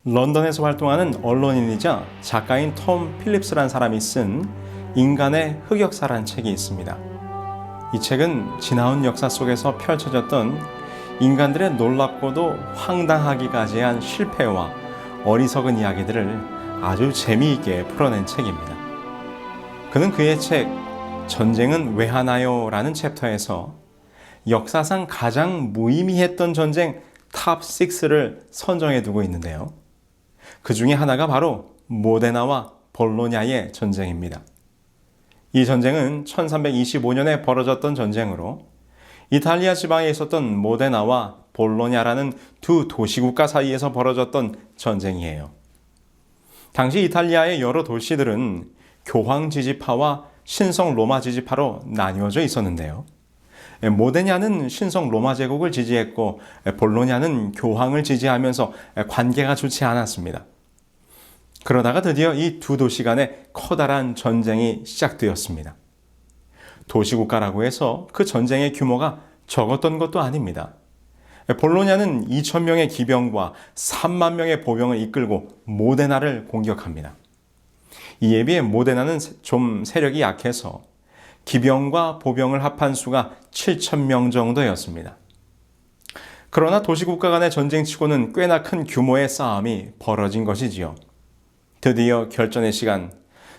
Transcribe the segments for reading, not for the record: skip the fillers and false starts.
런던에서 활동하는 언론인이자 작가인 톰 필립스라는 사람이 쓴 인간의 흑역사라는 책이 있습니다. 이 책은 지나온 역사 속에서 펼쳐졌던 인간들의 놀랍고도 황당하기까지 한 실패와 어리석은 이야기들을 아주 재미있게 풀어낸 책입니다. 그는 그의 책 전쟁은 왜 하나요? 라는 챕터에서 역사상 가장 무의미했던 전쟁 탑 6를 선정해 두고 있는데요. 그 중에 하나가 바로 모데나와 볼로냐의 전쟁입니다. 이 전쟁은 1325년에 벌어졌던 전쟁으로 이탈리아 지방에 있었던 모데나와 볼로냐라는 두 도시국가 사이에서 벌어졌던 전쟁이에요. 당시 이탈리아의 여러 도시들은 교황 지지파와 신성 로마 지지파로 나뉘어져 있었는데요. 모데냐는 신성 로마 제국을 지지했고 볼로냐는 교황을 지지하면서 관계가 좋지 않았습니다. 그러다가 드디어 이 두 도시 간의 커다란 전쟁이 시작되었습니다. 도시국가라고 해서 그 전쟁의 규모가 적었던 것도 아닙니다. 볼로냐는 2,000명의 기병과 3만 명의 보병을 이끌고 모데나를 공격합니다. 이에 비해 모데나는 좀 세력이 약해서 기병과 보병을 합한 수가 7,000명 정도였습니다. 그러나 도시국가 간의 전쟁치고는 꽤나 큰 규모의 싸움이 벌어진 것이지요. 드디어 결전의 시간,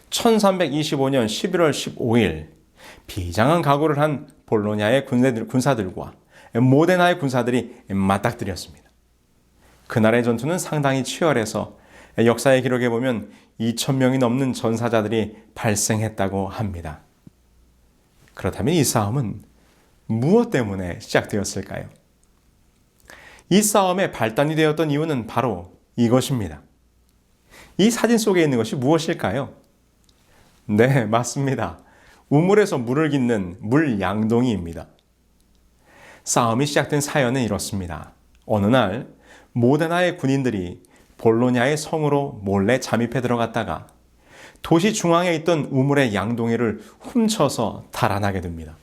1325년 11월 15일 비장한 각오를 한 볼로냐의 군사들과 모데나의 군사들이 맞닥뜨렸습니다. 그날의 전투는 상당히 치열해서 역사의 기록에 보면 2,000명이 넘는 전사자들이 발생했다고 합니다. 그렇다면 이 싸움은 무엇 때문에 시작되었을까요? 이 싸움의 발단이 되었던 이유는 바로 이것입니다. 이 사진 속에 있는 것이 무엇일까요? 네, 맞습니다. 우물에서 물을 깃는 물양동이입니다. 싸움이 시작된 사연은 이렇습니다. 어느 날 모데나의 군인들이 볼로냐의 성으로 몰래 잠입해 들어갔다가 도시 중앙에 있던 우물의 양동이를 훔쳐서 달아나게 됩니다.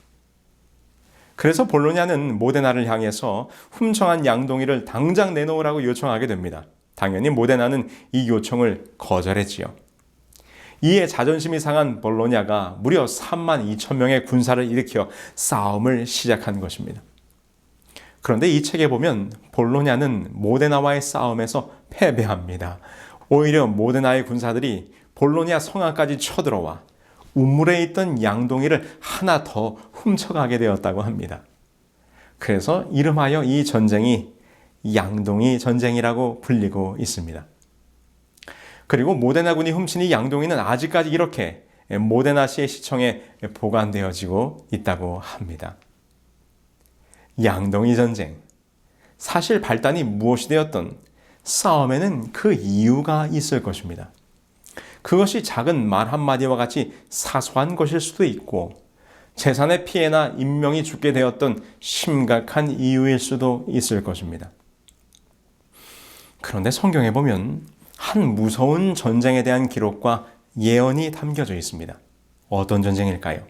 그래서 볼로냐는 모데나를 향해서 훔쳐간 양동이를 당장 내놓으라고 요청하게 됩니다. 당연히 모데나는 이 요청을 거절했지요. 이에 자존심이 상한 볼로냐가 무려 3만 2천 명의 군사를 일으켜 싸움을 시작한 것입니다. 그런데 이 책에 보면 볼로냐는 모데나와의 싸움에서 패배합니다. 오히려 모데나의 군사들이 볼로냐 성안까지 쳐들어와 우물에 있던 양동이를 하나 더 훔쳐가게 되었다고 합니다. 그래서 이름하여 이 전쟁이 양동이 전쟁이라고 불리고 있습니다. 그리고 모데나군이 훔친 이 양동이는 아직까지 이렇게 모데나시의 시청에 보관되어지고 있다고 합니다. 양동이 전쟁. 사실 발단이 무엇이 되었던 싸움에는 그 이유가 있을 것입니다. 그것이 작은 말 한마디와 같이 사소한 것일 수도 있고 재산의 피해나 인명이 죽게 되었던 심각한 이유일 수도 있을 것입니다. 그런데 성경에 보면 한 무서운 전쟁에 대한 기록과 예언이 담겨져 있습니다. 어떤 전쟁일까요?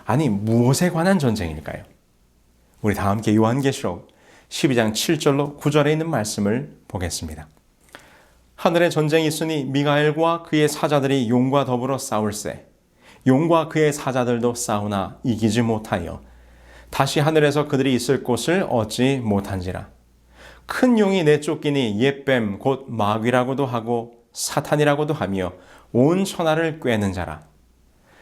아니, 무엇에 관한 전쟁일까요? 우리 다 함께 요한계시록 12장 7절로 9절에 있는 말씀을 보겠습니다. 하늘에 전쟁이 있으니 미가엘과 그의 사자들이 용과 더불어 싸울세. 용과 그의 사자들도 싸우나 이기지 못하여 다시 하늘에서 그들이 있을 곳을 얻지 못한지라. 큰 용이 내쫓기니 옛뱀 곧 마귀라고도 하고 사탄이라고도 하며 온 천하를 꿰는 자라.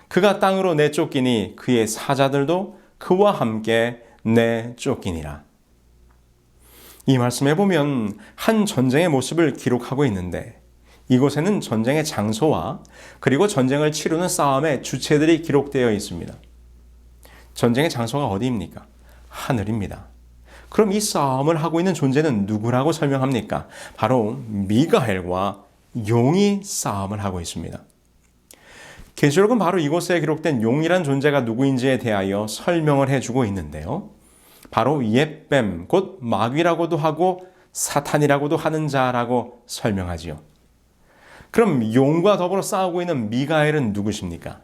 그가 땅으로 내쫓기니 그의 사자들도 그와 함께 내쫓기니라. 이 말씀에 보면 한 전쟁의 모습을 기록하고 있는데 이곳에는 전쟁의 장소와 그리고 전쟁을 치르는 싸움의 주체들이 기록되어 있습니다. 전쟁의 장소가 어디입니까? 하늘입니다. 그럼 이 싸움을 하고 있는 존재는 누구라고 설명합니까? 바로 미가엘과 용이 싸움을 하고 있습니다. 계시록은 바로 이곳에 기록된 용이란 존재가 누구인지에 대하여 설명을 해주고 있는데요. 바로 옛뱀, 곧 마귀라고도 하고 사탄이라고도 하는 자라고 설명하지요. 그럼 용과 더불어 싸우고 있는 미가엘은 누구십니까?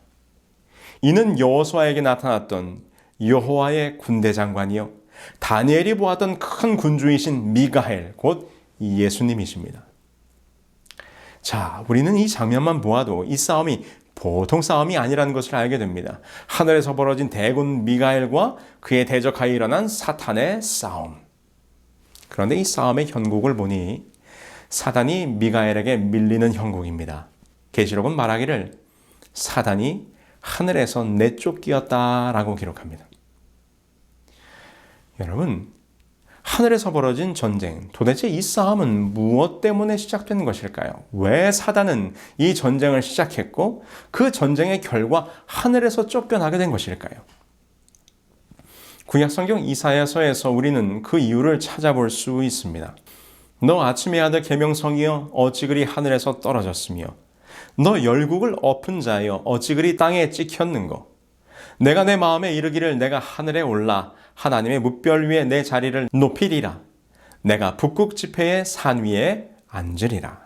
이는 여호수아에게 나타났던 여호와의 군대 장관이요 다니엘이 보았던 큰 군주이신 미가엘, 곧 예수님이십니다. 자, 우리는 이 장면만 보아도 이 싸움이 보통 싸움이 아니라는 것을 알게 됩니다. 하늘에서 벌어진 대군 미가엘과 그에 대적하여 일어난 사탄의 싸움. 그런데 이 싸움의 현국을 보니 사단이 미가엘에게 밀리는 형국입니다. 계시록은 말하기를 사단이 하늘에서 내쫓기었다라고 기록합니다. 여러분, 하늘에서 벌어진 전쟁, 도대체 이 싸움은 무엇 때문에 시작된 것일까요? 왜 사단은 이 전쟁을 시작했고 그 전쟁의 결과 하늘에서 쫓겨나게 된 것일까요? 구약성경 이사야서에서 우리는 그 이유를 찾아볼 수 있습니다. 너 아침의 아들 계명성이여 어찌 그리 하늘에서 떨어졌으며 너 열국을 엎은 자여 어찌 그리 땅에 찍혔는고 내가 내 마음에 이르기를 내가 하늘에 올라 하나님의 뭇별 위에 내 자리를 높이리라. 내가 북극 지폐의 산 위에 앉으리라.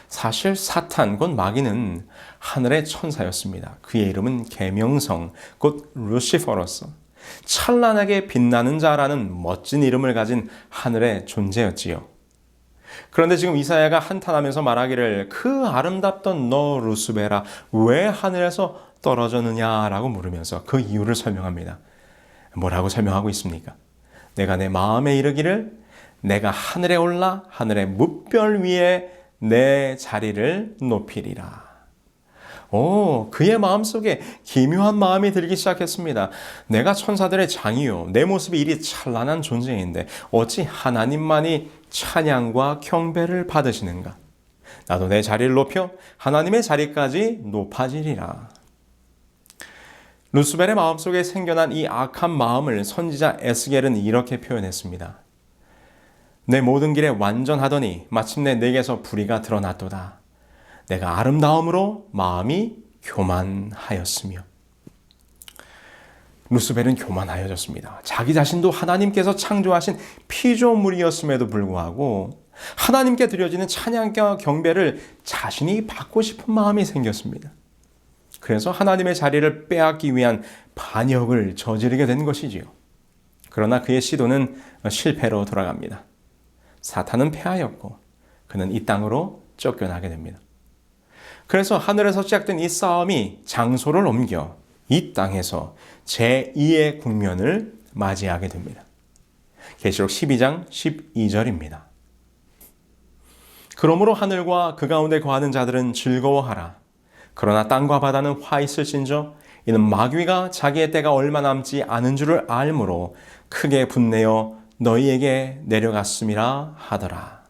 사실 사탄 곧 마귀는 하늘의 천사였습니다. 그의 이름은 계명성 곧 루시퍼로서 찬란하게 빛나는 자라는 멋진 이름을 가진 하늘의 존재였지요. 그런데 지금 이사야가 한탄하면서 말하기를 그 아름답던 너 루스베라 왜 하늘에서 떨어졌느냐라고 물으면서 그 이유를 설명합니다. 뭐라고 설명하고 있습니까? 내가 내 마음에 이르기를 내가 하늘에 올라 하늘의 뭇별 위에 내 자리를 높이리라. 그의 마음속에 기묘한 마음이 들기 시작했습니다. 내가 천사들의 장이요 내 모습이 이리 찬란한 존재인데 어찌 하나님만이 찬양과 경배를 받으시는가? 나도 내 자리를 높여 하나님의 자리까지 높아지리라. 루스벨의 마음속에 생겨난 이 악한 마음을 선지자 에스겔은 이렇게 표현했습니다. 내 모든 길에 완전하더니 마침내 내게서 불의가 드러났도다. 내가 아름다움으로 마음이 교만하였으며. 루스벨은 교만하여졌습니다. 자기 자신도 하나님께서 창조하신 피조물이었음에도 불구하고 하나님께 드려지는 찬양과 경배를 자신이 받고 싶은 마음이 생겼습니다. 그래서 하나님의 자리를 빼앗기 위한 반역을 저지르게 된 것이지요. 그러나 그의 시도는 실패로 돌아갑니다. 사탄은 패하였고 그는 이 땅으로 쫓겨나게 됩니다. 그래서 하늘에서 시작된 이 싸움이 장소를 옮겨 이 땅에서 제2의 국면을 맞이하게 됩니다. 계시록 12장 12절입니다. 그러므로 하늘과 그 가운데 거하는 자들은 즐거워하라. 그러나 땅과 바다는 화 있을진저 이는 마귀가 자기의 때가 얼마 남지 않은 줄을 알므로 크게 분내어 너희에게 내려갔음이라 하더라.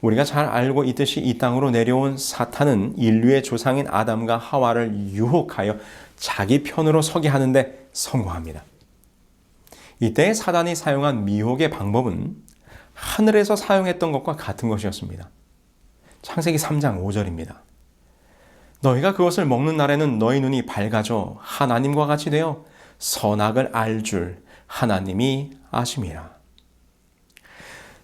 우리가 잘 알고 있듯이 이 땅으로 내려온 사탄은 인류의 조상인 아담과 하와를 유혹하여 자기 편으로 서게 하는데 성공합니다. 이때 사단이 사용한 미혹의 방법은 하늘에서 사용했던 것과 같은 것이었습니다. 창세기 3장 5절입니다. 너희가 그것을 먹는 날에는 너희 눈이 밝아져 하나님과 같이 되어 선악을 알 줄 하나님이 아심이라.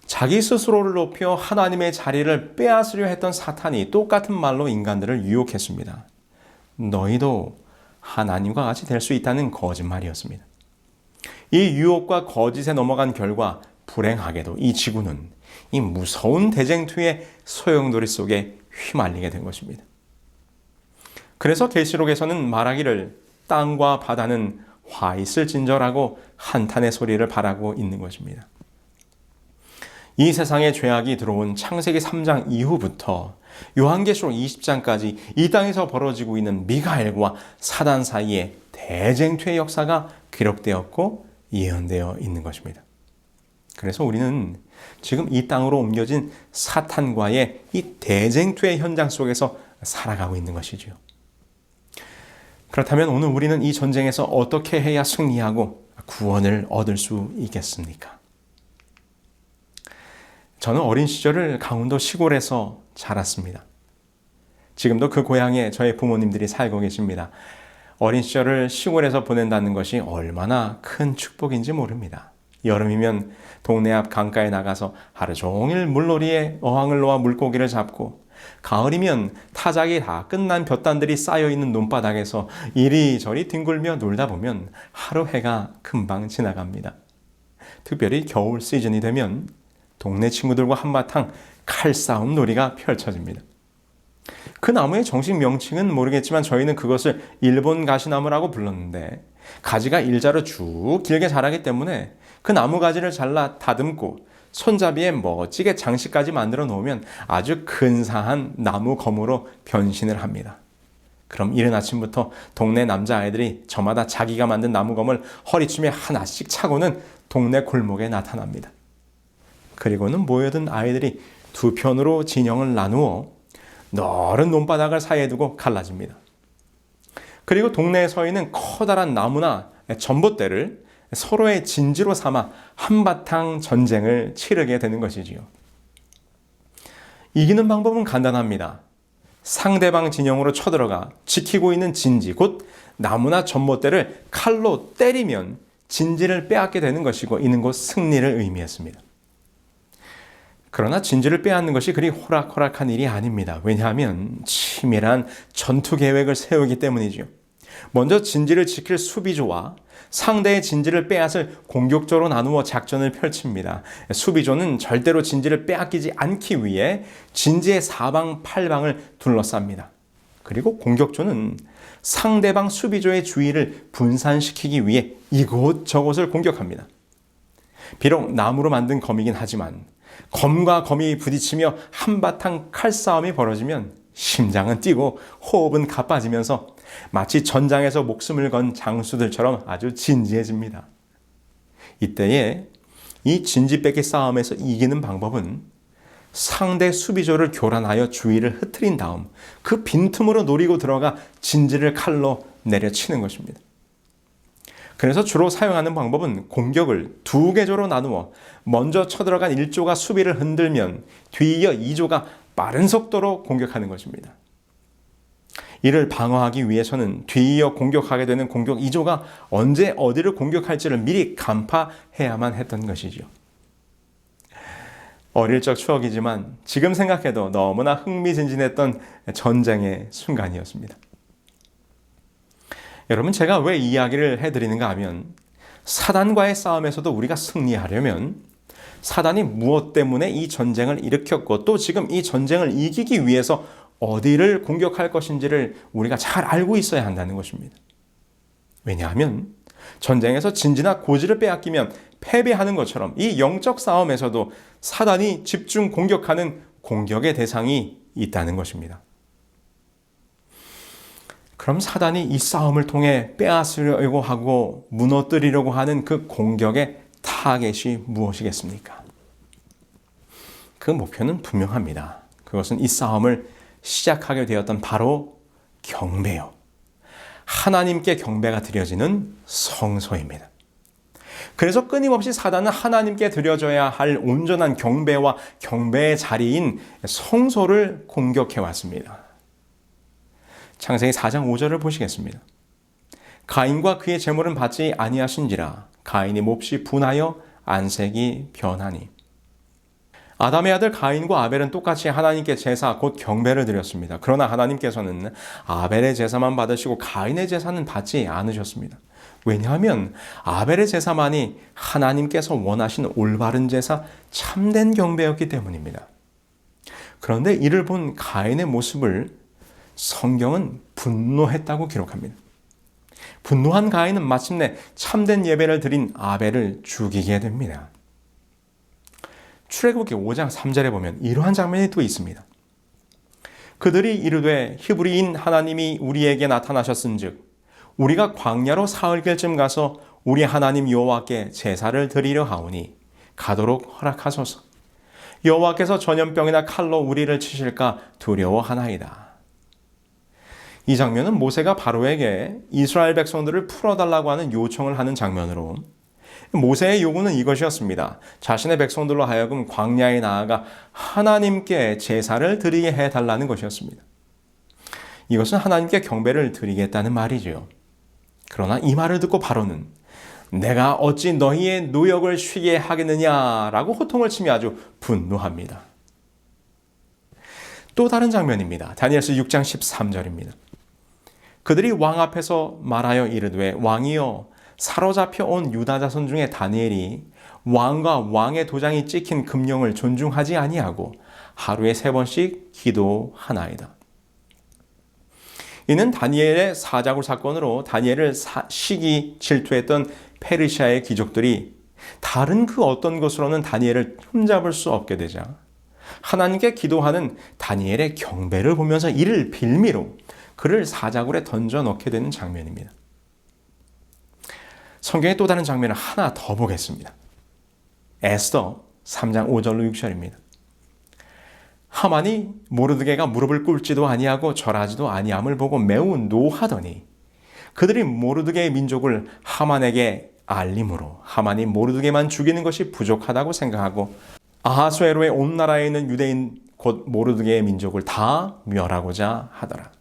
자기 스스로를 높여 하나님의 자리를 빼앗으려 했던 사탄이 똑같은 말로 인간들을 유혹했습니다. 너희도 하나님과 같이 될 수 있다는 거짓말이었습니다. 이 유혹과 거짓에 넘어간 결과 불행하게도 이 지구는 이 무서운 대쟁투의 소용돌이 속에 휘말리게 된 것입니다. 그래서 계시록에서는 말하기를 땅과 바다는 화 있을진저라고 한탄의 소리를 바라고 있는 것입니다. 이 세상에 죄악이 들어온 창세기 3장 이후부터 요한계시록 20장까지 이 땅에서 벌어지고 있는 미가엘과 사단 사이에 대쟁투의 역사가 기록되었고 예언되어 있는 것입니다. 그래서 우리는 지금 이 땅으로 옮겨진 사탄과의 이 대쟁투의 현장 속에서 살아가고 있는 것이지요. 그렇다면 오늘 우리는 이 전쟁에서 어떻게 해야 승리하고 구원을 얻을 수 있겠습니까? 저는 어린 시절을 강원도 시골에서 자랐습니다. 지금도 그 고향에 저의 부모님들이 살고 계십니다. 어린 시절을 시골에서 보낸다는 것이 얼마나 큰 축복인지 모릅니다. 여름이면 동네 앞 강가에 나가서 하루 종일 물놀이에 어항을 놓아 물고기를 잡고, 가을이면 타작이 다 끝난 볕단들이 쌓여있는 논바닥에서 이리저리 뒹굴며 놀다 보면 하루 해가 금방 지나갑니다. 특별히 겨울 시즌이 되면 동네 친구들과 한바탕 칼싸움 놀이가 펼쳐집니다. 그 나무의 정식 명칭은 모르겠지만 저희는 그것을 일본 가시나무라고 불렀는데 가지가 일자로 쭉 길게 자라기 때문에 그 나무 가지를 잘라 다듬고 손잡이에 멋지게 장식까지 만들어 놓으면 아주 근사한 나무 검으로 변신을 합니다. 그럼 이른 아침부터 동네 남자아이들이 저마다 자기가 만든 나무검을 허리춤에 하나씩 차고는 동네 골목에 나타납니다. 그리고는 모여든 아이들이 두 편으로 진영을 나누어 넓은 논바닥을 사이에 두고 갈라집니다. 그리고 동네에 서 있는 커다란 나무나 전봇대를 서로의 진지로 삼아 한바탕 전쟁을 치르게 되는 것이지요. 이기는 방법은 간단합니다. 상대방 진영으로 쳐들어가 지키고 있는 진지, 곧 나무나 전봇대를 칼로 때리면 진지를 빼앗게 되는 것이고 이는 곧 승리를 의미했습니다. 그러나 진지를 빼앗는 것이 그리 호락호락한 일이 아닙니다. 왜냐하면 치밀한 전투 계획을 세우기 때문이죠. 먼저 진지를 지킬 수비조와 상대의 진지를 빼앗을 공격조로 나누어 작전을 펼칩니다. 수비조는 절대로 진지를 빼앗기지 않기 위해 진지의 사방팔방을 둘러쌉니다. 그리고 공격조는 상대방 수비조의 주의를 분산시키기 위해 이곳저곳을 공격합니다. 비록 나무로 만든 검이긴 하지만 검과 검이 부딪히며 한바탕 칼싸움이 벌어지면 심장은 뛰고 호흡은 가빠지면서 마치 전장에서 목숨을 건 장수들처럼 아주 진지해집니다. 이때에 이 진지뺏기 싸움에서 이기는 방법은 상대 수비조를 교란하여 주의를 흐트린 다음 그 빈틈으로 노리고 들어가 진지를 칼로 내려치는 것입니다. 그래서 주로 사용하는 방법은 공격을 두 개조로 나누어 먼저 쳐들어간 1조가 수비를 흔들면 뒤이어 2조가 빠른 속도로 공격하는 것입니다. 이를 방어하기 위해서는 뒤이어 공격하게 되는 공격 2조가 언제 어디를 공격할지를 미리 간파해야만 했던 것이죠. 어릴 적 추억이지만 지금 생각해도 너무나 흥미진진했던 전쟁의 순간이었습니다. 여러분, 제가 왜 이 이야기를 해드리는가 하면 사단과의 싸움에서도 우리가 승리하려면 사단이 무엇 때문에 이 전쟁을 일으켰고 또 지금 이 전쟁을 이기기 위해서 어디를 공격할 것인지를 우리가 잘 알고 있어야 한다는 것입니다. 왜냐하면 전쟁에서 진지나 고지를 빼앗기면 패배하는 것처럼 이 영적 싸움에서도 사단이 집중 공격하는 공격의 대상이 있다는 것입니다. 그럼 사단이 이 싸움을 통해 빼앗으려고 하고 무너뜨리려고 하는 그 공격의 타겟이 무엇이겠습니까? 그 목표는 분명합니다. 그것은 이 싸움을 시작하게 되었던 바로 경배요. 하나님께 경배가 드려지는 성소입니다. 그래서 끊임없이 사단은 하나님께 드려져야 할 온전한 경배와 경배의 자리인 성소를 공격해 왔습니다. 창세기 4장 5절을 보시겠습니다. 가인과 그의 제물은 받지 아니하신지라 가인이 몹시 분하여 안색이 변하니. 아담의 아들 가인과 아벨은 똑같이 하나님께 제사 곧 경배를 드렸습니다. 그러나 하나님께서는 아벨의 제사만 받으시고 가인의 제사는 받지 않으셨습니다. 왜냐하면 아벨의 제사만이 하나님께서 원하신 올바른 제사, 참된 경배였기 때문입니다. 그런데 이를 본 가인의 모습을 성경은 분노했다고 기록합니다. 분노한 가인은 마침내 참된 예배를 드린 아벨을 죽이게 됩니다. 출애굽기 5장 3절에 보면 이러한 장면이 또 있습니다. 그들이 이르되 히브리인 하나님이 우리에게 나타나셨은즉 우리가 광야로 사흘길쯤 가서 우리 하나님 여호와께 제사를 드리려 하오니 가도록 허락하소서. 여호와께서 전염병이나 칼로 우리를 치실까 두려워하나이다. 이 장면은 모세가 바로에게 이스라엘 백성들을 풀어달라고 하는 요청을 하는 장면으로 모세의 요구는 이것이었습니다. 자신의 백성들로 하여금 광야에 나아가 하나님께 제사를 드리게 해달라는 것이었습니다. 이것은 하나님께 경배를 드리겠다는 말이죠. 그러나 이 말을 듣고 바로는 내가 어찌 너희의 노역을 쉬게 하겠느냐라고 호통을 치며 아주 분노합니다. 또 다른 장면입니다. 다니엘서 6장 13절입니다. 그들이 왕 앞에서 말하여 이르되 왕이여 사로잡혀 온 유다 자손 중에 다니엘이 왕과 왕의 도장이 찍힌 금령을 존중하지 아니하고 하루에 3번씩 기도하나이다. 이는 다니엘의 사자굴 사건으로 다니엘을 시기 질투했던 페르시아의 귀족들이 다른 그 어떤 것으로는 다니엘을 흠잡을 수 없게 되자 하나님께 기도하는 다니엘의 경배를 보면서 이를 빌미로 그를 사자굴에 던져 넣게 되는 장면입니다. 성경의 또 다른 장면을 하나 더 보겠습니다. 에스더 3장 5절로 6절입니다. 하만이 모르드게가 무릎을 꿇지도 아니하고 절하지도 아니함을 보고 매우 노하더니 그들이 모르드게의 민족을 하만에게 알림으로 하만이 모르드게만 죽이는 것이 부족하다고 생각하고 아하수에로의 온 나라에 있는 유대인 곧 모르드게의 민족을 다 멸하고자 하더라.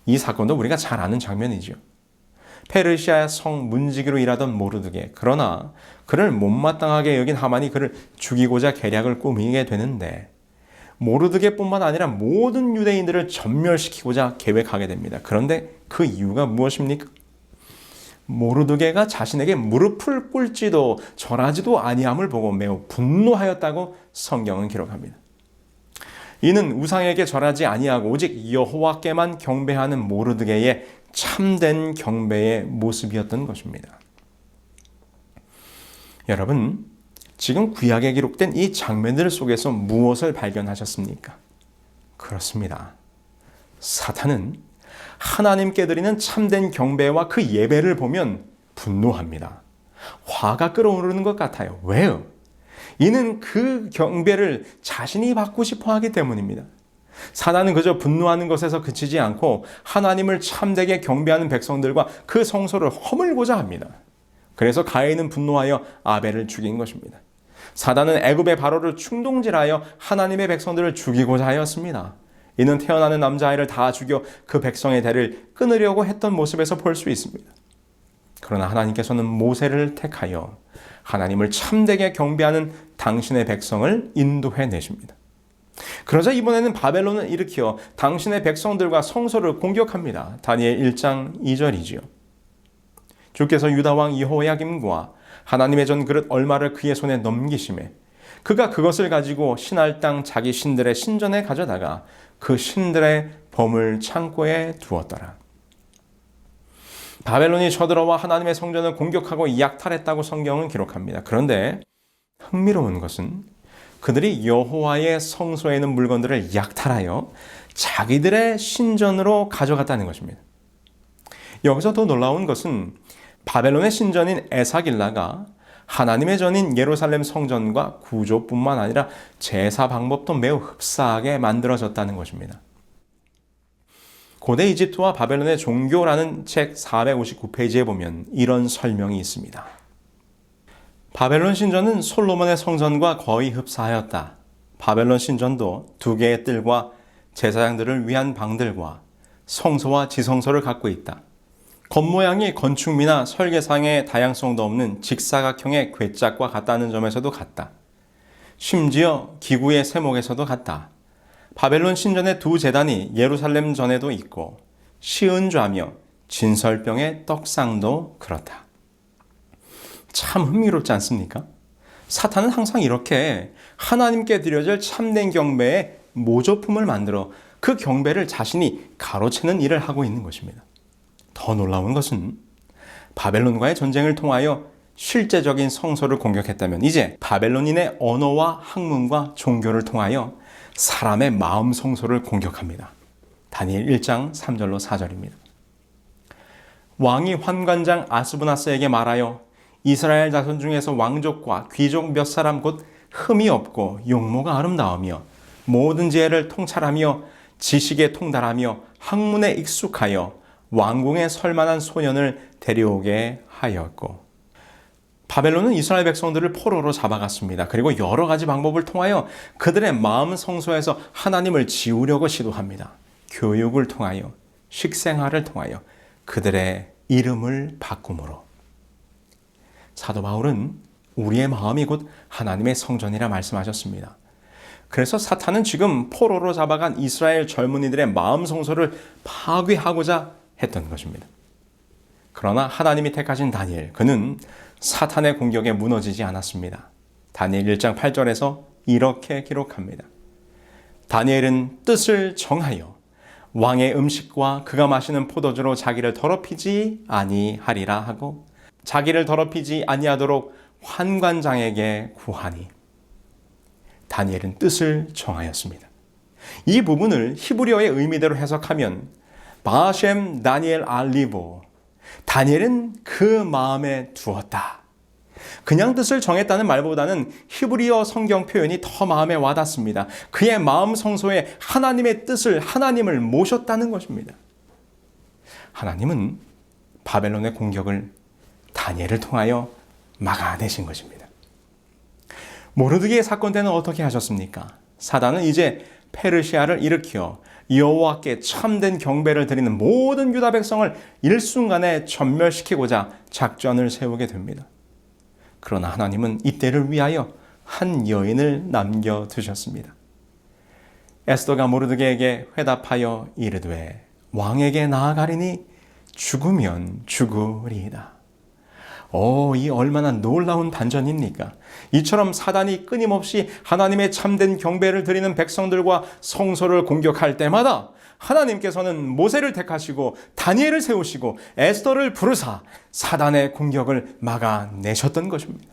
이 사건도 우리가 잘 아는 장면이죠. 페르시아 성 문지기로 일하던 모르드게, 그러나 그를 못마땅하게 여긴 하만이 그를 죽이고자 계략을 꾸미게 되는데 모르드게뿐만 아니라 모든 유대인들을 전멸시키고자 계획하게 됩니다. 그런데 그 이유가 무엇입니까? 모르드게가 자신에게 무릎을 꿇지도 절하지도 아니함을 보고 매우 분노하였다고 성경은 기록합니다. 이는 우상에게 절하지 아니하고 오직 여호와께만 경배하는 모르드게의 참된 경배의 모습이었던 것입니다. 여러분, 지금 구약에 기록된 이 장면들 속에서 무엇을 발견하셨습니까? 그렇습니다. 사탄은 하나님께 드리는 참된 경배와 그 예배를 보면 분노합니다. 화가 끓어오르는 것 같아요. 왜요? 이는 그 경배를 자신이 받고 싶어 하기 때문입니다. 사단은 그저 분노하는 것에서 그치지 않고 하나님을 참되게 경배하는 백성들과 그 성소를 허물고자 합니다. 그래서 가인은 분노하여 아벨을 죽인 것입니다. 사단은 애굽의 바로를 충동질하여 하나님의 백성들을 죽이고자 하였습니다. 이는 태어나는 남자아이를 다 죽여 그 백성의 대를 끊으려고 했던 모습에서 볼 수 있습니다. 그러나 하나님께서는 모세를 택하여 하나님을 참되게 경배하는 당신의 백성을 인도해 내십니다. 그러자 이번에는 바벨론을 일으켜 당신의 백성들과 성소를 공격합니다. 다니엘 1장 2절이지요. 주께서 유다 왕 여호야김과 하나님의 전 그릇 얼마를 그의 손에 넘기심에 그가 그것을 가지고 신할 땅 자기 신들의 신전에 가져다가 그 신들의 보물 창고에 두었더라. 바벨론이 쳐들어와 하나님의 성전을 공격하고 약탈했다고 성경은 기록합니다. 그런데 흥미로운 것은 그들이 여호와의 성소에 있는 물건들을 약탈하여 자기들의 신전으로 가져갔다는 것입니다. 여기서 더 놀라운 것은 바벨론의 신전인 에사길라가 하나님의 전인 예루살렘 성전과 구조뿐만 아니라 제사 방법도 매우 흡사하게 만들어졌다는 것입니다. 고대 이집트와 바벨론의 종교라는 책 459페이지에 보면 이런 설명이 있습니다. 바벨론 신전은 솔로몬의 성전과 거의 흡사하였다. 바벨론 신전도 2개의 뜰과 제사장들을 위한 방들과 성소와 지성소를 갖고 있다. 겉모양이 건축미나 설계상의 다양성도 없는 직사각형의 궤짝과 같다는 점에서도 같다. 심지어 기구의 세목에서도 같다. 바벨론 신전의 2 제단이 예루살렘 전에도 있고 시은좌며 진설병의 떡상도 그렇다. 참 흥미롭지 않습니까? 사탄은 항상 이렇게 하나님께 드려질 참된 경배의 모조품을 만들어 그 경배를 자신이 가로채는 일을 하고 있는 것입니다. 더 놀라운 것은 바벨론과의 전쟁을 통하여 실제적인 성소를 공격했다면 이제 바벨론인의 언어와 학문과 종교를 통하여 사람의 마음 성소를 공격합니다. 다니엘 1장 3절로 4절입니다. 왕이 환관장 아스부나스에게 말하여 이스라엘 자손 중에서 왕족과 귀족 몇 사람 곧 흠이 없고 용모가 아름다우며 모든 지혜를 통찰하며 지식에 통달하며 학문에 익숙하여 왕궁에 설만한 소년을 데려오게 하였고 바벨론은 이스라엘 백성들을 포로로 잡아갔습니다. 그리고 여러 가지 방법을 통하여 그들의 마음 성소에서 하나님을 지우려고 시도합니다. 교육을 통하여 식생활을 통하여 그들의 이름을 바꿈으로 사도 바울은 우리의 마음이 곧 하나님의 성전이라 말씀하셨습니다. 그래서 사탄은 지금 포로로 잡아간 이스라엘 젊은이들의 마음 성소를 파괴하고자 했던 것입니다. 그러나 하나님이 택하신 다니엘, 그는 사탄의 공격에 무너지지 않았습니다. 다니엘 1장 8절에서 이렇게 기록합니다. 다니엘은 뜻을 정하여 왕의 음식과 그가 마시는 포도주로 자기를 더럽히지 아니하리라 하고 자기를 더럽히지 아니하도록 환관장에게 구하니. 다니엘은 뜻을 정하였습니다. 이 부분을 히브리어의 의미대로 해석하면 바셈 다니엘 알리보, 다니엘은 그 마음에 두었다. 그냥 뜻을 정했다는 말보다는 히브리어 성경 표현이 더 마음에 와닿습니다. 그의 마음 성소에 하나님의 뜻을, 하나님을 모셨다는 것입니다. 하나님은 바벨론의 공격을 다니엘을 통하여 막아내신 것입니다. 모르드게의 사건 때는 어떻게 하셨습니까? 사단은 이제 페르시아를 일으켜 여호와께 참된 경배를 드리는 모든 유다 백성을 일순간에 전멸시키고자 작전을 세우게 됩니다. 그러나 하나님은 이때를 위하여 한 여인을 남겨두셨습니다. 에스더가 모르드게에게 회답하여 이르되 왕에게 나아가리니 죽으면 죽으리이다. 이 얼마나 놀라운 반전입니까? 이처럼 사단이 끊임없이 하나님의 참된 경배를 드리는 백성들과 성소를 공격할 때마다 하나님께서는 모세를 택하시고 다니엘을 세우시고 에스더를 부르사 사단의 공격을 막아내셨던 것입니다.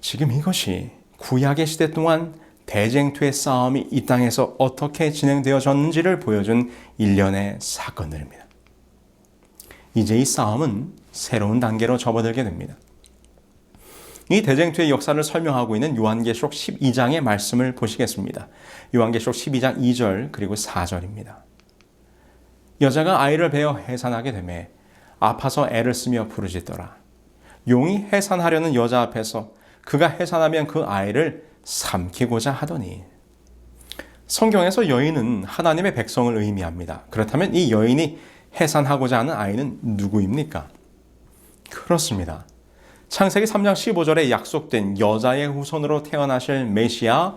지금 이것이 구약의 시대 동안 대쟁투의 싸움이 이 땅에서 어떻게 진행되어졌는지를 보여준 일련의 사건들입니다. 이제 이 싸움은 새로운 단계로 접어들게 됩니다. 이 대쟁투의 역사를 설명하고 있는 요한계시록 12장의 말씀을 보시겠습니다. 요한계시록 12장 2절 그리고 4절입니다. 여자가 아이를 베어 해산하게 되매 아파서 애를 쓰며 부르짖더라. 용이 해산하려는 여자 앞에서 그가 해산하면 그 아이를 삼키고자 하더니. 성경에서 여인은 하나님의 백성을 의미합니다. 그렇다면 이 여인이 해산하고자 하는 아이는 누구입니까? 그렇습니다. 창세기 3장 15절에 약속된 여자의 후손으로 태어나실 메시아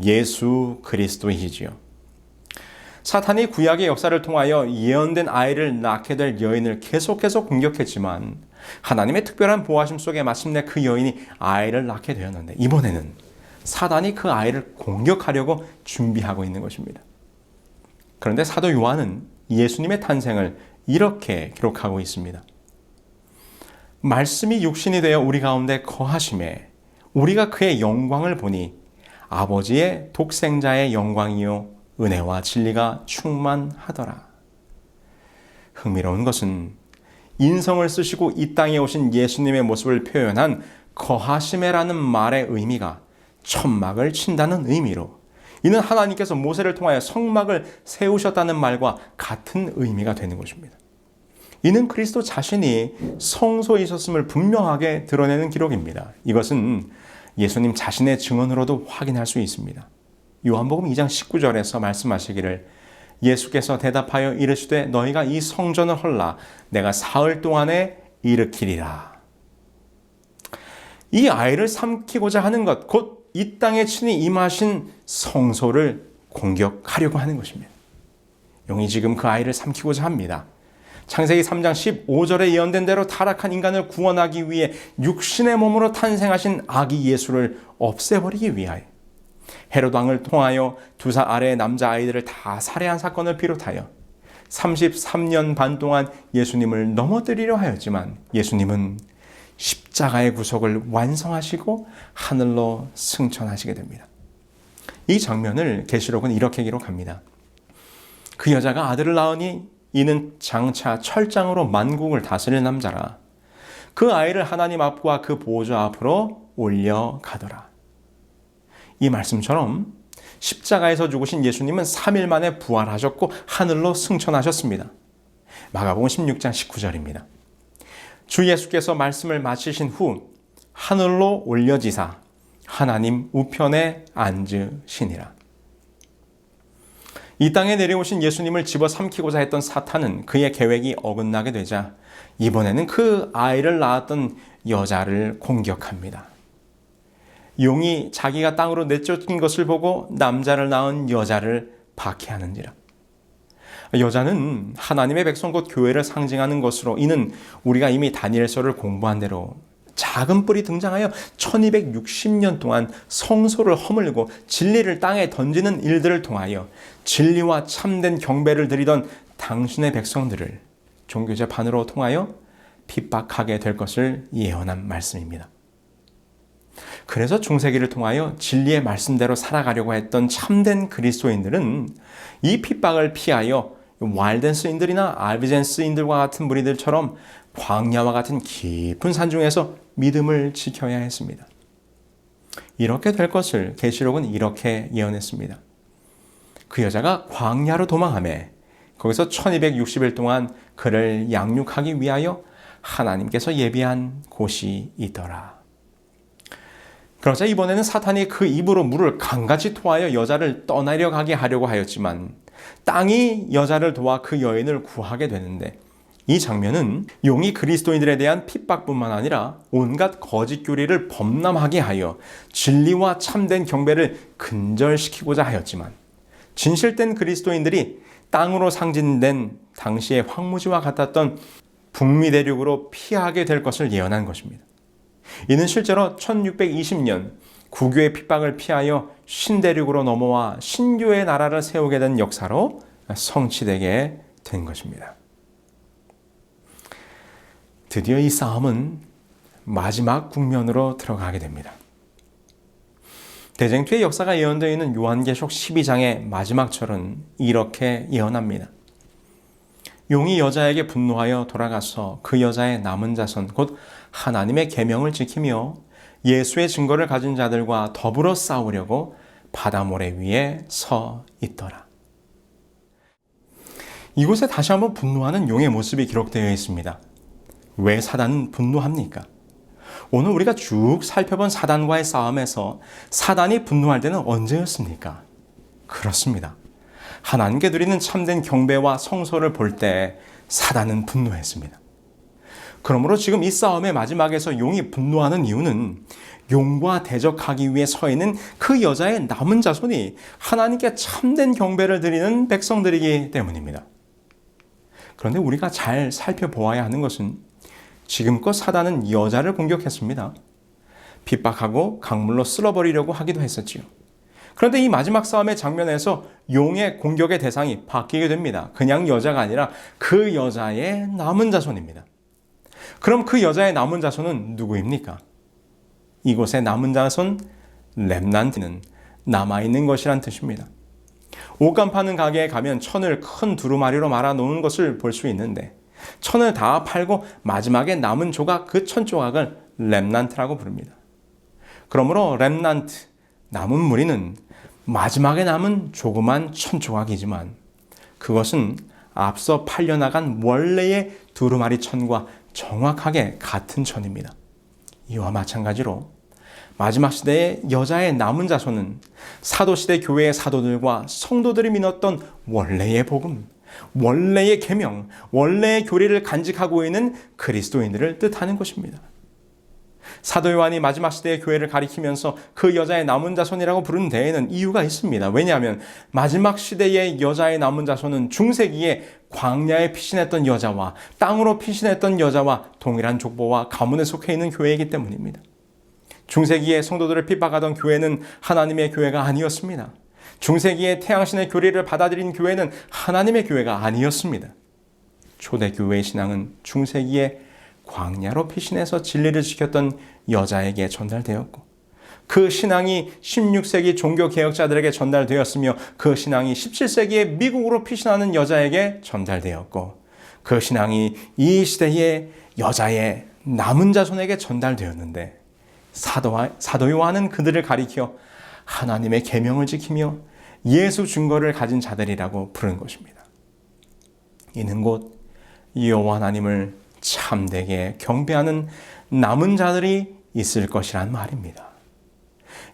예수 그리스도이시지요. 사탄이 구약의 역사를 통하여 예언된 아이를 낳게 될 여인을 계속해서 공격했지만 하나님의 특별한 보호하심 속에 마침내 그 여인이 아이를 낳게 되었는데 이번에는 사단이 그 아이를 공격하려고 준비하고 있는 것입니다. 그런데 사도 요한은 예수님의 탄생을 이렇게 기록하고 있습니다. 말씀이 육신이 되어 우리 가운데 거하심에 우리가 그의 영광을 보니 아버지의 독생자의 영광이요 은혜와 진리가 충만하더라. 흥미로운 것은 인성을 쓰시고 이 땅에 오신 예수님의 모습을 표현한 거하심에라는 말의 의미가 천막을 친다는 의미로 이는 하나님께서 모세를 통하여 성막을 세우셨다는 말과 같은 의미가 되는 것입니다. 이는 그리스도 자신이 성소에 있었음을 분명하게 드러내는 기록입니다. 이것은 예수님 자신의 증언으로도 확인할 수 있습니다. 요한복음 2장 19절에서 말씀하시기를 예수께서 대답하여 이르시되 너희가 이 성전을 헐라 내가 사흘 동안에 일으키리라. 이 아이를 삼키고자 하는 것, 곧 이 땅에 친히 임하신 성소를 공격하려고 하는 것입니다. 용이 지금 그 아이를 삼키고자 합니다. 창세기 3장 15절에 예언된 대로 타락한 인간을 구원하기 위해 육신의 몸으로 탄생하신 아기 예수를 없애버리기 위하여 헤롯 왕을 통하여 두살 아래의 남자아이들을 다 살해한 사건을 비롯하여 33년 반 동안 예수님을 넘어뜨리려 하였지만 예수님은 십자가의 구속을 완성하시고 하늘로 승천하시게 됩니다. 이 장면을 계시록은 이렇게 기록합니다. 그 여자가 아들을 낳으니 이는 장차 철장으로 만국을 다스릴 남자라. 그 아이를 하나님 앞과 그 보좌 앞으로 올려가더라. 이 말씀처럼 십자가에서 죽으신 예수님은 3일 만에 부활하셨고 하늘로 승천하셨습니다. 마가복음 16장 19절입니다. 주 예수께서 말씀을 마치신 후 하늘로 올려지사 하나님 우편에 앉으시니라. 이 땅에 내려오신 예수님을 집어삼키고자 했던 사탄은 그의 계획이 어긋나게 되자 이번에는 그 아이를 낳았던 여자를 공격합니다. 용이 자기가 땅으로 내쫓긴 것을 보고 남자를 낳은 여자를 박해하는지라. 여자는 하나님의 백성 곧 교회를 상징하는 것으로, 이는 우리가 이미 다니엘서를 공부한 대로 작은 뿔이 등장하여 1260년 동안 성소를 허물고 진리를 땅에 던지는 일들을 통하여 진리와 참된 경배를 드리던 당신의 백성들을 종교재판으로 통하여 핍박하게 될 것을 예언한 말씀입니다. 그래서 중세기를 통하여 진리의 말씀대로 살아가려고 했던 참된 그리스도인들은 이 핍박을 피하여 왈덴스인들이나 알비젠스인들과 같은 무리들처럼 광야와 같은 깊은 산중에서 믿음을 지켜야 했습니다. 이렇게 될 것을 계시록은 이렇게 예언했습니다. 그 여자가 광야로 도망하매 거기서 1260일 동안 그를 양육하기 위하여 하나님께서 예비한 곳이 있더라. 그러자 이번에는 사탄이 그 입으로 물을 강같이 토하여 여자를 떠나려 가게 하려고 하였지만 땅이 여자를 도와 그 여인을 구하게 되는데, 이 장면은 용이 그리스도인들에 대한 핍박뿐만 아니라 온갖 거짓 교리를 범람하게 하여 진리와 참된 경배를 근절시키고자 하였지만, 진실된 그리스도인들이 땅으로 상징된 당시의 황무지와 같았던 북미 대륙으로 피하게 될 것을 예언한 것입니다. 이는 실제로 1620년 구교의 핍박을 피하여 신대륙으로 넘어와 신교의 나라를 세우게 된 역사로 성취되게 된 것입니다. 드디어 이 싸움은 마지막 국면으로 들어가게 됩니다. 대쟁투의 역사가 예언되어 있는 요한계시록 12장의 마지막 절은 이렇게 예언합니다. 용이 여자에게 분노하여 돌아가서 그 여자의 남은 자손 곧 하나님의 계명을 지키며 예수의 증거를 가진 자들과 더불어 싸우려고 바다 모래 위에 서 있더라. 이곳에 다시 한번 분노하는 용의 모습이 기록되어 있습니다. 왜 사단은 분노합니까? 오늘 우리가 쭉 살펴본 사단과의 싸움에서 사단이 분노할 때는 언제였습니까? 그렇습니다. 하나님께 드리는 참된 경배와 성소를 볼 때 사단은 분노했습니다. 그러므로 지금 이 싸움의 마지막에서 용이 분노하는 이유는 용과 대적하기 위해 서 있는 그 여자의 남은 자손이 하나님께 참된 경배를 드리는 백성들이기 때문입니다. 그런데 우리가 잘 살펴보아야 하는 것은 지금껏 사단은 여자를 공격했습니다. 핍박하고 강물로 쓸어버리려고 하기도 했었지요. 그런데 이 마지막 싸움의 장면에서 용의 공격의 대상이 바뀌게 됩니다. 그냥 여자가 아니라 그 여자의 남은 자손입니다. 그럼 그 여자의 남은 자손은 누구입니까? 이곳의 남은 자손, 렘난트는 남아있는 것이란 뜻입니다. 옷감 파는 가게에 가면 천을 큰 두루마리로 말아 놓은 것을 볼 수 있는데, 천을 다 팔고 마지막에 남은 조각, 그 천 조각을 렘난트라고 부릅니다. 그러므로 렘난트, 남은 무리는 마지막에 남은 조그만 천 조각이지만 그것은 앞서 팔려나간 원래의 두루마리 천과 정확하게 같은 천입니다. 이와 마찬가지로 마지막 시대의 여자의 남은 자손은 사도시대 교회의 사도들과 성도들이 믿었던 원래의 복음, 원래의 계명, 원래의 교리를 간직하고 있는 그리스도인들을 뜻하는 것입니다. 사도 요한이 마지막 시대의 교회를 가리키면서 그 여자의 남은 자손이라고 부른 데에는 이유가 있습니다. 왜냐하면 마지막 시대의 여자의 남은 자손은 중세기에 광야에 피신했던 여자와 땅으로 피신했던 여자와 동일한 족보와 가문에 속해 있는 교회이기 때문입니다. 중세기에 성도들을 핍박하던 교회는 하나님의 교회가 아니었습니다. 중세기에 태양신의 교리를 받아들인 교회는 하나님의 교회가 아니었습니다. 초대교회의 신앙은 중세기에 광야로 피신해서 진리를 지켰던 여자에게 전달되었고, 그 신앙이 16세기 종교개혁자들에게 전달되었으며 그 신앙이 17세기에 미국으로 피신하는 여자에게 전달되었고, 그 신앙이 이 시대의 여자의 남은 자손에게 전달되었는데, 사도 요한은 그들을 가리켜 하나님의 계명을 지키며 예수 증거를 가진 자들이라고 부른 것입니다. 이는 곧 여호와 하나님을 참되게 경배하는 남은 자들이 있을 것이란 말입니다.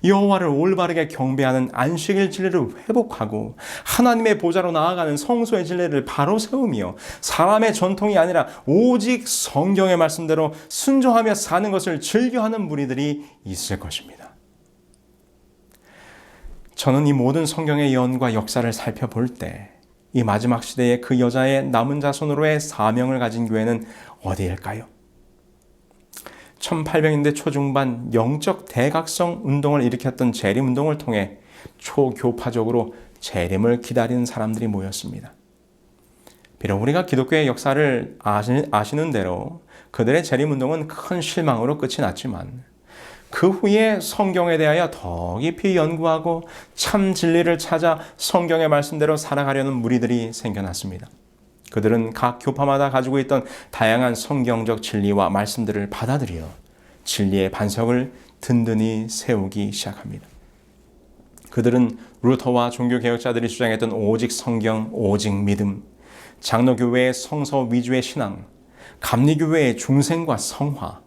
여호와를 올바르게 경배하는 안식일 진리를 회복하고 하나님의 보좌로 나아가는 성소의 진리를 바로 세우며 사람의 전통이 아니라 오직 성경의 말씀대로 순종하며 사는 것을 즐겨하는 무리들이 있을 것입니다. 저는 이 모든 성경의 예언과 역사를 살펴볼 때 이 마지막 시대에 그 여자의 남은 자손으로의 사명을 가진 교회는 어디일까요? 1800년대 초중반 영적 대각성 운동을 일으켰던 재림 운동을 통해 초교파적으로 재림을 기다리는 사람들이 모였습니다. 비록 우리가 기독교의 역사를 아시는 대로 그들의 재림 운동은 큰 실망으로 끝이 났지만 그 후에 성경에 대하여 더 깊이 연구하고 참 진리를 찾아 성경의 말씀대로 살아가려는 무리들이 생겨났습니다. 그들은 각 교파마다 가지고 있던 다양한 성경적 진리와 말씀들을 받아들여 진리의 반석을 든든히 세우기 시작합니다. 그들은 루터와 종교개혁자들이 주장했던 오직 성경, 오직 믿음, 장로교회의 성서 위주의 신앙, 감리교회의 중생과 성화,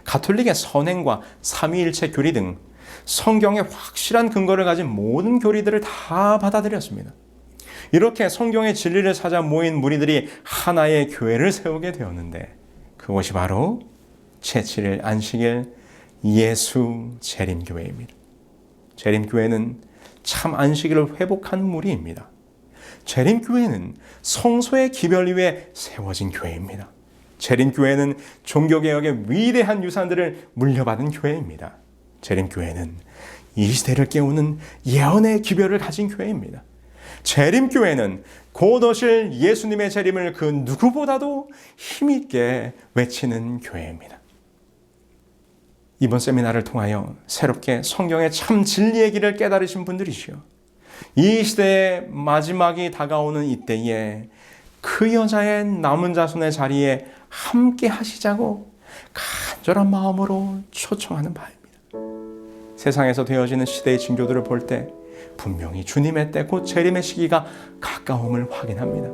가톨릭의 선행과 삼위일체 교리 등 성경에 확실한 근거를 가진 모든 교리들을 다 받아들였습니다. 이렇게 성경의 진리를 찾아 모인 무리들이 하나의 교회를 세우게 되었는데 그것이 바로 제7일 안식일 예수 재림교회입니다. 재림교회는 참 안식일을 회복한 무리입니다. 재림교회는 성소의 기별 위에 세워진 교회입니다. 재림교회는 종교개혁의 위대한 유산들을 물려받은 교회입니다. 재림교회는 이 시대를 깨우는 예언의 기별을 가진 교회입니다. 재림교회는 곧 오실 예수님의 재림을 그 누구보다도 힘있게 외치는 교회입니다. 이번 세미나를 통하여 새롭게 성경의 참 진리의 길을 깨달으신 분들이시여, 이 시대의 마지막이 다가오는 이때에 그 여자의 남은 자손의 자리에 함께 하시자고 간절한 마음으로 초청하는 바입니다. 세상에서 되어지는 시대의 징조들을 볼 때 분명히 주님의 때 곧 재림의 시기가 가까움을 확인합니다.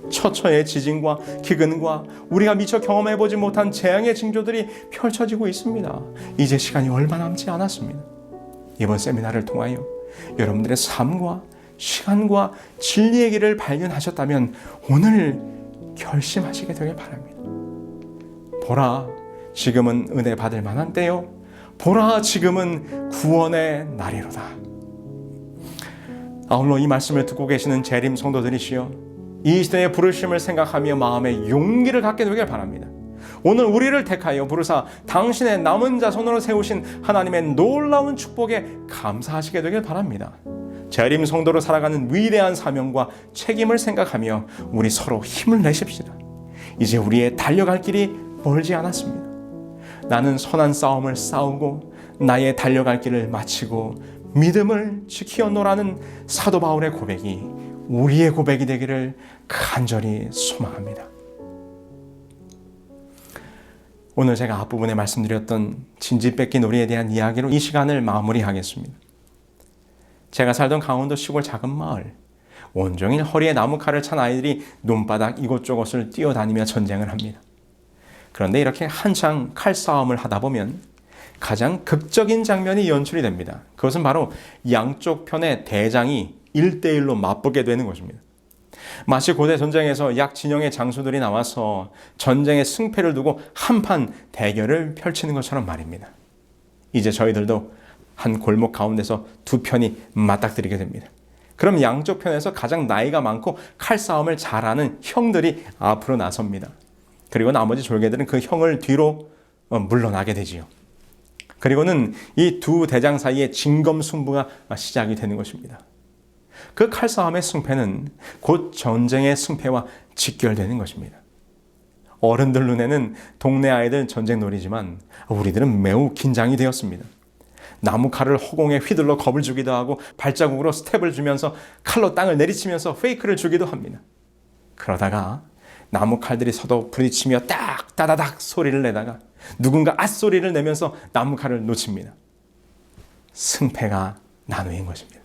처처의 지진과 기근과 우리가 미처 경험해보지 못한 재앙의 징조들이 펼쳐지고 있습니다. 이제 시간이 얼마 남지 않았습니다. 이번 세미나를 통하여 여러분들의 삶과 시간과 진리의 길을 발견하셨다면 오늘 결심하시게 되길 바랍니다. 보라, 지금은 은혜 받을 만한 때요. 보라, 지금은 구원의 날이로다. 아울러 이 말씀을 듣고 계시는 재림 성도들이시여, 이 시대의 부르심을 생각하며 마음의 용기를 갖게 되길 바랍니다. 오늘 우리를 택하여 부르사 당신의 남은 자손으로 세우신 하나님의 놀라운 축복에 감사하시게 되길 바랍니다. 재림 성도로 살아가는 위대한 사명과 책임을 생각하며 우리 서로 힘을 내십시다. 이제 우리의 달려갈 길이 멀지 않았습니다. 나는 선한 싸움을 싸우고 나의 달려갈 길을 마치고 믿음을 지키었노라는 사도 바울의 고백이 우리의 고백이 되기를 간절히 소망합니다. 오늘 제가 앞부분에 말씀드렸던 진지 뺏긴 우리에 대한 이야기로 이 시간을 마무리하겠습니다. 제가 살던 강원도 시골 작은 마을, 온종일 허리에 나무칼을 찬 아이들이 논바닥 이곳저곳을 뛰어다니며 전쟁을 합니다. 그런데 이렇게 한창 칼싸움을 하다 보면 가장 극적인 장면이 연출이 됩니다. 그것은 바로 양쪽 편의 대장이 1대1로 맞붙게 되는 것입니다. 마치 고대 전쟁에서 약 진영의 장수들이 나와서 전쟁의 승패를 두고 한판 대결을 펼치는 것처럼 말입니다. 이제 저희들도 한 골목 가운데서 두 편이 맞닥뜨리게 됩니다. 그럼 양쪽 편에서 가장 나이가 많고 칼싸움을 잘하는 형들이 앞으로 나섭니다. 그리고 나머지 졸개들은 그 형을 뒤로 물러나게 되지요. 그리고는 이 두 대장 사이에 진검승부가 시작이 되는 것입니다. 그 칼싸움의 승패는 곧 전쟁의 승패와 직결되는 것입니다. 어른들 눈에는 동네 아이들 전쟁놀이지만 우리들은 매우 긴장이 되었습니다. 나무칼을 허공에 휘둘러 겁을 주기도 하고 발자국으로 스텝을 주면서 칼로 땅을 내리치면서 페이크를 주기도 합니다. 그러다가 나무칼들이 서로 부딪히며 딱 따다닥 소리를 내다가 누군가 앗 소리를 내면서 나무칼을 놓칩니다. 승패가 나누인 것입니다.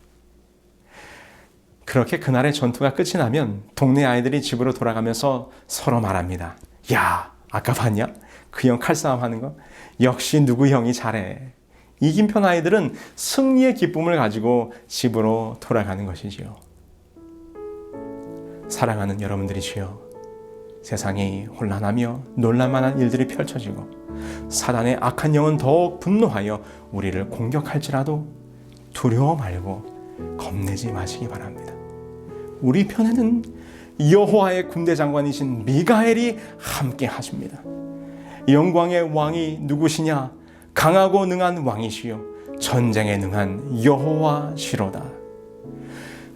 그렇게 그날의 전투가 끝이 나면 동네 아이들이 집으로 돌아가면서 서로 말합니다. 야, 아까 봤냐? 그 형 칼싸움 하는 거? 역시 누구 형이 잘해. 이긴 편 아이들은 승리의 기쁨을 가지고 집으로 돌아가는 것이지요. 사랑하는 여러분들이시여, 세상이 혼란하며 놀랄만한 일들이 펼쳐지고 사단의 악한 영은 더욱 분노하여 우리를 공격할지라도 두려워 말고 겁내지 마시기 바랍니다. 우리 편에는 여호와의 군대 장관이신 미가엘이 함께 하십니다. 영광의 왕이 누구시냐? 강하고 능한 왕이시요 전쟁에 능한 여호와시로다.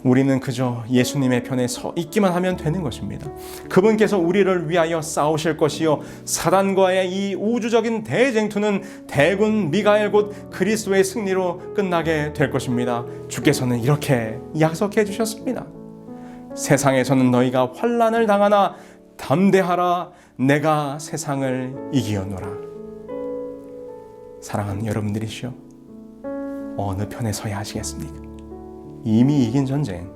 우리는 그저 예수님의 편에 서 있기만 하면 되는 것입니다. 그분께서 우리를 위하여 싸우실 것이요 사단과의 이 우주적인 대쟁투는 대군 미가엘 곧 그리스도의 승리로 끝나게 될 것입니다. 주께서는 이렇게 약속해 주셨습니다. 세상에서는 너희가 환난을 당하나 담대하라, 내가 세상을 이기었노라. 사랑하는 여러분들이시여, 어느 편에 서야 하시겠습니까? 이미 이긴 전쟁,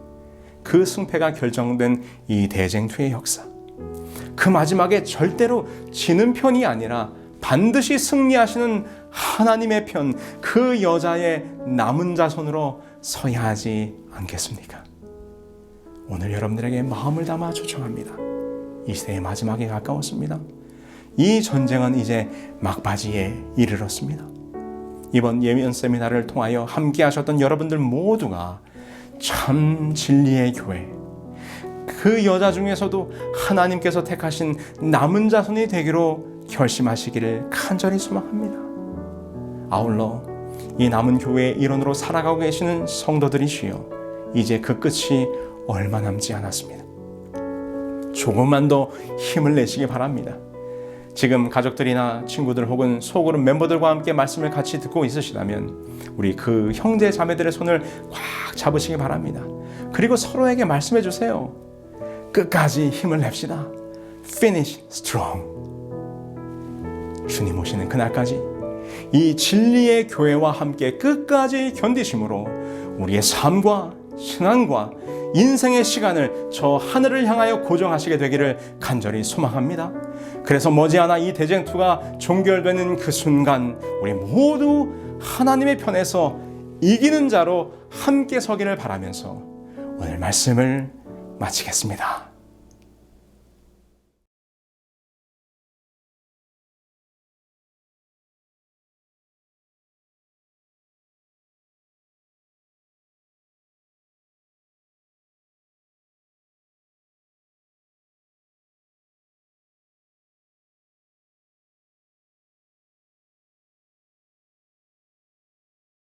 그 승패가 결정된 이 대쟁투의 역사, 그 마지막에 절대로 지는 편이 아니라 반드시 승리하시는 하나님의 편, 그 여자의 남은 자손으로 서야 하지 않겠습니까? 오늘 여러분들에게 마음을 담아 초청합니다. 이 시대의 마지막에 가까웠습니다. 이 전쟁은 이제 막바지에 이르렀습니다. 이번 예언 세미나를 통하여 함께 하셨던 여러분들 모두가 참 진리의 교회, 그 여자 중에서도 하나님께서 택하신 남은 자손이 되기로 결심하시기를 간절히 소망합니다. 아울러 이 남은 교회의 일원으로 살아가고 계시는 성도들이시여, 이제 그 끝이 얼마 남지 않았습니다. 조금만 더 힘을 내시기 바랍니다. 지금 가족들이나 친구들 혹은 소그룹 멤버들과 함께 말씀을 같이 듣고 있으시다면 우리 그 형제 자매들의 손을 꽉 잡으시기 바랍니다. 그리고 서로에게 말씀해 주세요. 끝까지 힘을 냅시다. Finish strong. 주님 오시는 그날까지 이 진리의 교회와 함께 끝까지 견디심으로 우리의 삶과 신앙과 인생의 시간을 저 하늘을 향하여 고정하시게 되기를 간절히 소망합니다. 그래서 머지않아 이 대쟁투가 종결되는 그 순간 우리 모두 하나님의 편에서 이기는 자로 함께 서기를 바라면서 오늘 말씀을 마치겠습니다.